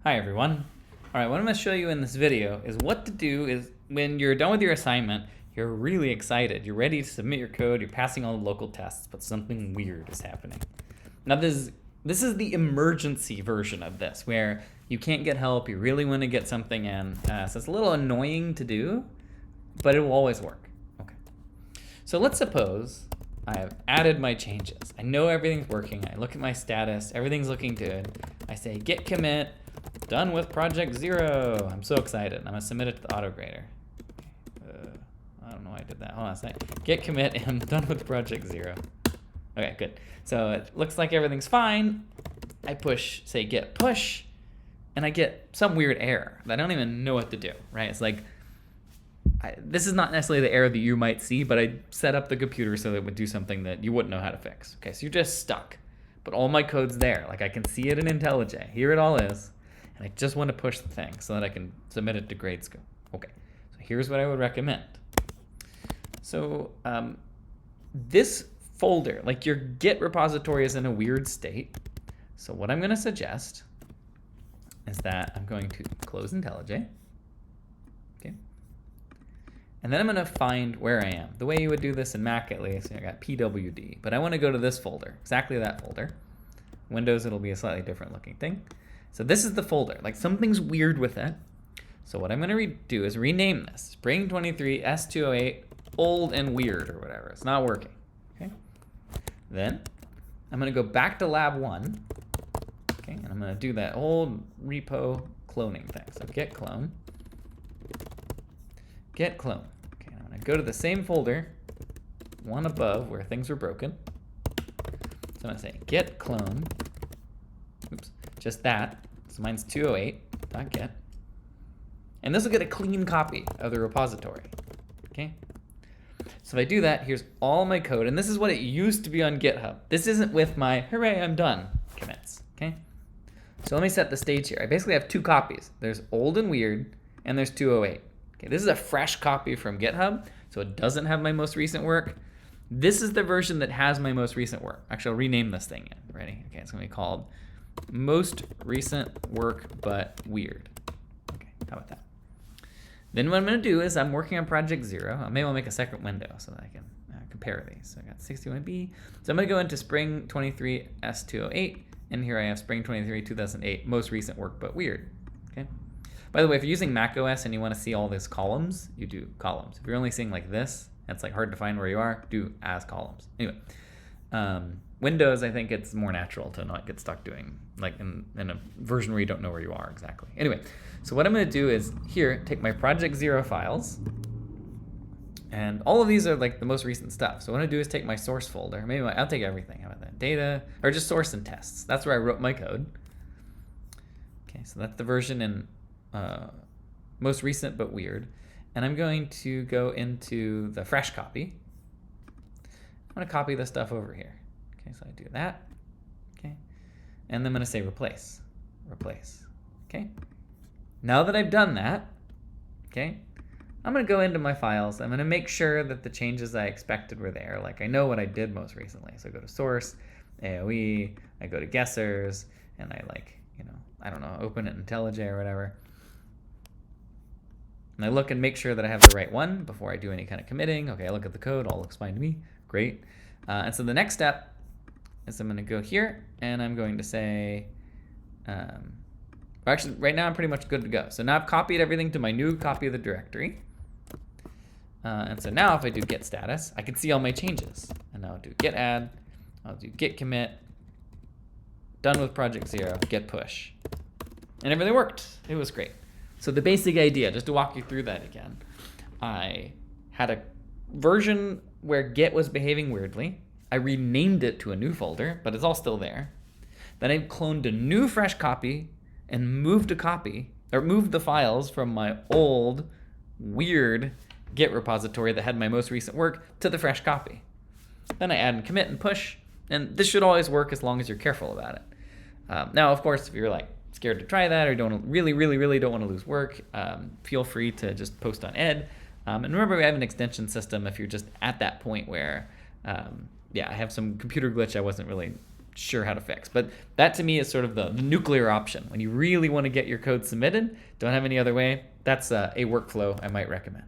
Hi everyone. All right, what I'm going to show you in this video is what to do is when you're done with your assignment, you're really excited, you're ready to submit your code, you're passing all the local tests, but something weird is happening. Now this is the emergency version of this, where you can't get help, you really want to get something in, so it's a little annoying to do, but it will always work. Okay. So let's suppose I have added my changes. I know everything's working. I look at my status, everything's looking good. I say git commit, done with project 0. I'm so excited. I'm gonna submit it to the auto grader. I don't know why I did that. Hold on a second. Git commit, I'm done with project 0. Okay, good. So it looks like everything's fine. I push, say git push, and I get some weird error that I don't even know what to do, right? It's like, this is not necessarily the error that you might see, but I set up the computer so that it would do something that you wouldn't know how to fix. Okay, so you're just stuck. But all my code's there. Like I can see it in IntelliJ. Here it all is. And I just want to push the thing so that I can submit it to grade school. Okay, so here's what I would recommend. So this folder, like your Git repository is in a weird state. So what I'm going to suggest is that I'm going to close IntelliJ. Okay. And then I'm going to find where I am. The way you would do this in Mac at least, I got pwd, but I want to go to this folder, exactly that folder. Windows, it'll be a slightly different looking thing. So this is the folder, like something's weird with it. So what I'm going to do is rename this, Spring 23 S208 old and weird or whatever. It's not working. Okay. Then I'm going to go back to lab 1. Okay, and I'm going to do that old repo cloning thing. So git clone. Git clone. Okay, I'm going to go to the same folder, one above where things were broken. So I'm going to say git clone. Oops, just that. So mine's 208.git. And this will get a clean copy of the repository. Okay? So if I do that, here's all my code. And this is what it used to be on GitHub. This isn't with my hooray, I'm done commits. Okay? So let me set the stage here. I basically have two copies. There's old and weird, and there's 208. Okay, this is a fresh copy from GitHub, so it doesn't have my most recent work. This is the version that has my most recent work. Actually, I'll rename this thing in. Ready? Okay, it's going to be called most recent work, but weird. Okay, how about that? Then what I'm going to do is I'm working on project 0. Maybe I'll make a second window so that I can compare these. So I got 61B. So I'm going to go into Spring 23 S208, and here I have Spring 23 2008 most recent work, but weird. Okay. By the way, if you're using Mac OS and you want to see all these columns, you do columns. If you're only seeing like this, that's like hard to find where you are, do as columns. Anyway, Windows, I think it's more natural to not get stuck doing, like in a version where you don't know where you are exactly. Anyway, so what I'm going to do is here, take my project 0 files, and all of these are like the most recent stuff. So what I'm going to do is take my source folder. Maybe I'll take everything. How about that? Data, or just source and tests. That's where I wrote my code. Okay, so that's the version in most recent but weird. And I'm going to go into the fresh copy. I'm going to copy this stuff over here. Okay, so I do that. Okay, and then I'm going to say replace. Replace. Okay, now that I've done that, okay, I'm going to go into my files. I'm going to make sure that the changes I expected were there. Like I know what I did most recently. So I go to source, AOE, I go to guessers, and I I don't know, open it in IntelliJ or whatever. And I look and make sure that I have the right one before I do any kind of committing. Okay, I look at the code, all looks fine to me. Great. And so the next step is I'm going to go here, and I'm going to say, actually, right now I'm pretty much good to go. So now I've copied everything to my new copy of the directory. And so now if I do git status, I can see all my changes. And now I'll do git add, I'll do git commit, done with project 0, git push. And everything worked. It was great. So the basic idea, just to walk you through that again, I had a version where Git was behaving weirdly. I renamed it to a new folder, but it's all still there. Then I cloned a new fresh copy and moved the files from my old weird Git repository that had my most recent work to the fresh copy. Then I add and commit and push, and this should always work as long as you're careful about it. Now, of course, if you're like scared to try that or don't really don't want to lose work, feel free to just post on Ed. And remember, we have an extension system if you're just at that point where, I have some computer glitch I wasn't really sure how to fix. But that to me is sort of the nuclear option. When you really want to get your code submitted, don't have any other way, that's a workflow I might recommend.